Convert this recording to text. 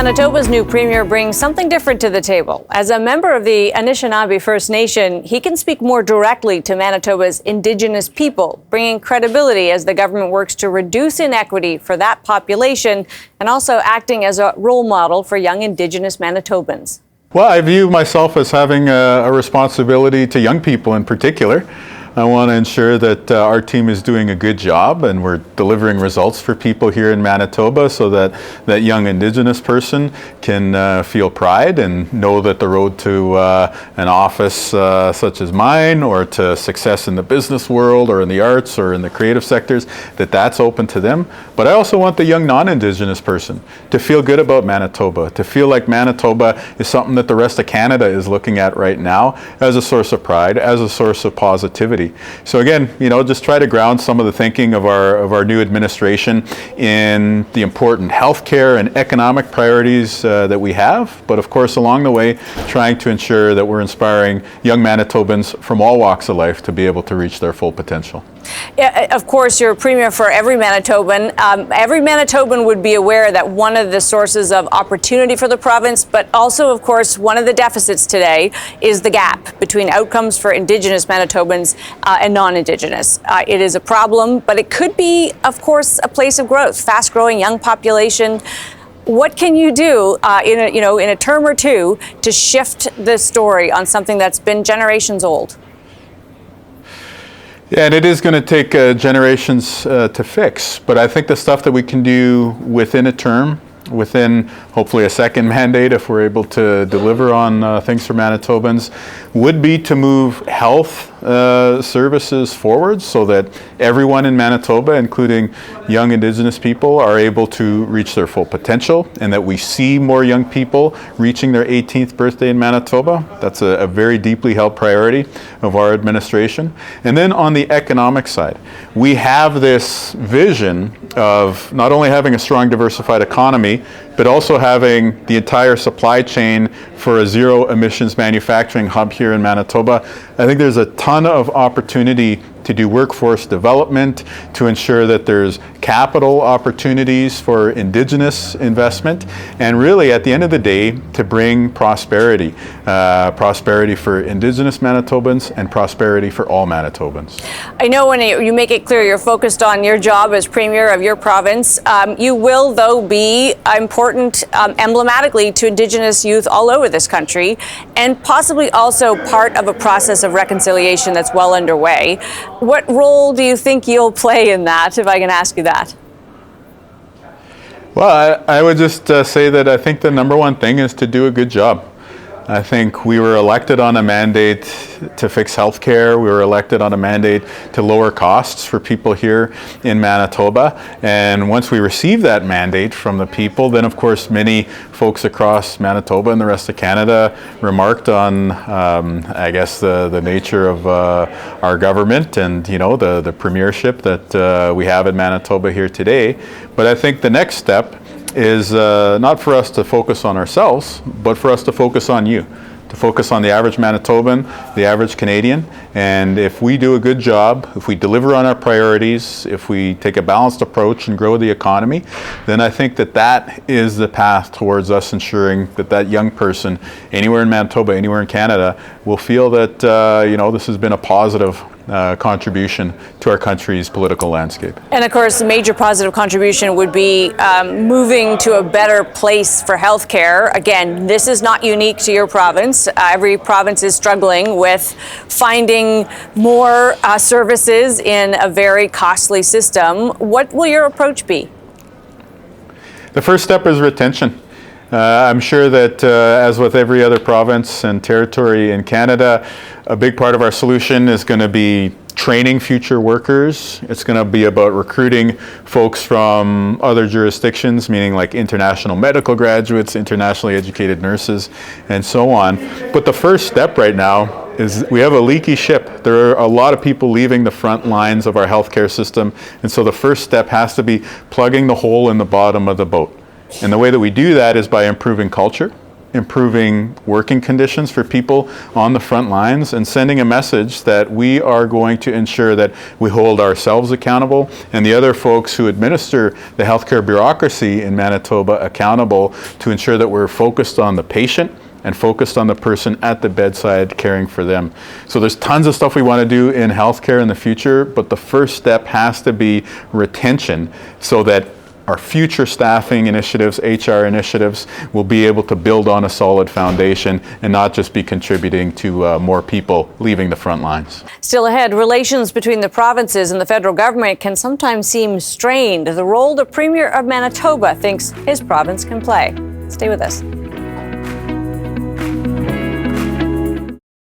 Manitoba's new premier brings something different to the table. As a member of the Anishinaabe First Nation, he can speak more directly to Manitoba's Indigenous people, bringing credibility as the government works to reduce inequity for that population and also acting as a role model for young Indigenous Manitobans. Well, I view myself as having a responsibility to young people in particular. I want to ensure that our team is doing a good job and we're delivering results for people here in Manitoba so that that young Indigenous person can feel pride and know that the road to an office such as mine or to success in the business world or in the arts or in the creative sectors, that's open to them. But I also want the young non-Indigenous person to feel good about Manitoba, to feel like Manitoba is something that the rest of Canada is looking at right now as a source of pride, as a source of positivity. So again, just try to ground some of the thinking of our new administration in the important healthcare and economic priorities that we have, but of course along the way trying to ensure that we're inspiring young Manitobans from all walks of life to be able to reach their full potential. Yeah, of course, you're a premier for every Manitoban. Every Manitoban would be aware that one of the sources of opportunity for the province, but also, of course, one of the deficits today is the gap between outcomes for Indigenous Manitobans and non-Indigenous. It is a problem, but it could be, of course, a place of growth, fast-growing young population. What can you do in a term or two to shift the story on something that's been generations old? Yeah, and it is going to take generations to fix, but I think the stuff that we can do within a term, within hopefully a second mandate, if we're able to deliver on things for Manitobans, would be to move health services forward so that everyone in Manitoba, including young Indigenous people, are able to reach their full potential and that we see more young people reaching their 18th birthday in Manitoba. That's a very deeply held priority of our administration. And then on the economic side, we have this vision of not only having a strong diversified economy, but also having the entire supply chain for a zero emissions manufacturing hub here in Manitoba. I think there's a ton of opportunity to do workforce development, to ensure that there's capital opportunities for Indigenous investment, and really at the end of the day to bring prosperity. Prosperity for Indigenous Manitobans and prosperity for all Manitobans. I know when you make it clear you're focused on your job as Premier of your province, you will though be important emblematically to Indigenous youth all over this country and possibly also part of a process of reconciliation that's well underway. What role do you think you'll play in that, if I can ask you that? Well, I would just say that I think the number one thing is to do a good job. I think we were elected on a mandate to fix healthcare. We were elected on a mandate to lower costs for people here in Manitoba. And once we received that mandate from the people, then of course many folks across Manitoba and the rest of Canada remarked on, I guess, the nature of our government and, the premiership that we have in Manitoba here today. But I think the next step is not for us to focus on ourselves, but for us to focus on you, to focus on the average Manitoban, the average Canadian. And if we do a good job, if we deliver on our priorities, if we take a balanced approach and grow the economy, then I think that is the path towards us ensuring that young person anywhere in Manitoba, anywhere in Canada, will feel that this has been a positive contribution to our country's political landscape. And of course, a major positive contribution would be moving to a better place for healthcare. Again, this is not unique to your province. Every province is struggling with finding more services in a very costly system. What will your approach be? The first step is retention. I'm sure that as with every other province and territory in Canada, a big part of our solution is going to be training future workers. It's going to be about recruiting folks from other jurisdictions, meaning like international medical graduates, internationally educated nurses, and so on. But the first step right now is we have a leaky ship. There are a lot of people leaving the front lines of our healthcare system, and so the first step has to be plugging the hole in the bottom of the boat. And the way that we do that is by improving culture, improving working conditions for people on the front lines and sending a message that we are going to ensure that we hold ourselves accountable and the other folks who administer the healthcare bureaucracy in Manitoba accountable to ensure that we're focused on the patient and focused on the person at the bedside caring for them. So there's tons of stuff we want to do in healthcare in the future, but the first step has to be retention so that our future staffing initiatives, HR initiatives, will be able to build on a solid foundation and not just be contributing to more people leaving the front lines. Still ahead, relations between the provinces and the federal government can sometimes seem strained. The role the Premier of Manitoba thinks his province can play. Stay with us.